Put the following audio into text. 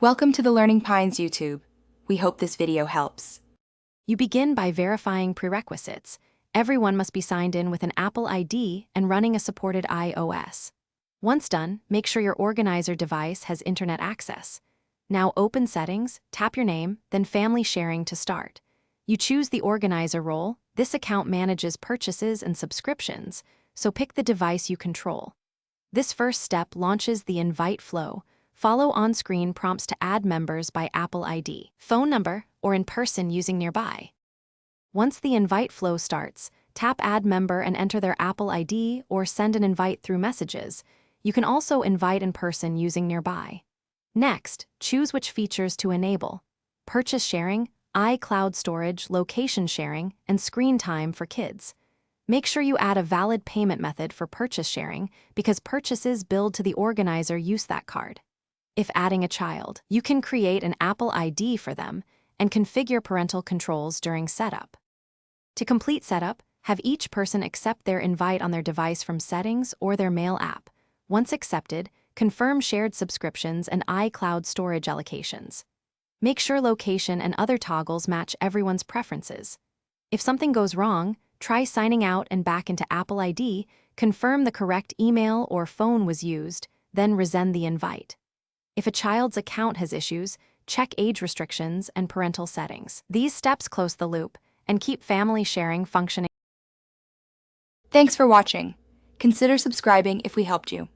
Welcome to the Learning Pines YouTube. We hope this video helps. You begin by verifying prerequisites. Everyone must be signed in with an Apple ID and running a supported iOS. Once done, make sure your organizer device has internet access. Now open Settings, tap your name, then Family Sharing to start. You choose the organizer role. This account manages purchases and subscriptions, so pick the device you control. This first step launches the invite flow. Follow on-screen prompts to add members by Apple ID, phone number, or in person using Nearby. Once the invite flow starts, tap Add Member and enter their Apple ID or send an invite through Messages. You can also invite in person using Nearby. Next, choose which features to enable: purchase sharing, iCloud storage, location sharing, and screen time for kids. Make sure you add a valid payment method for purchase sharing because purchases billed to the organizer use that card. If adding a child, you can create an Apple ID for them and configure parental controls during setup. To complete setup, have each person accept their invite on their device from Settings or their Mail app. Once accepted, confirm shared subscriptions and iCloud storage allocations. Make sure location and other toggles match everyone's preferences. If something goes wrong, try signing out and back into Apple ID, confirm the correct email or phone was used, then resend the invite. If a child's account has issues, check age restrictions and parental settings. These steps close the loop and keep family sharing functioning. Thanks for watching. Consider subscribing if we helped you.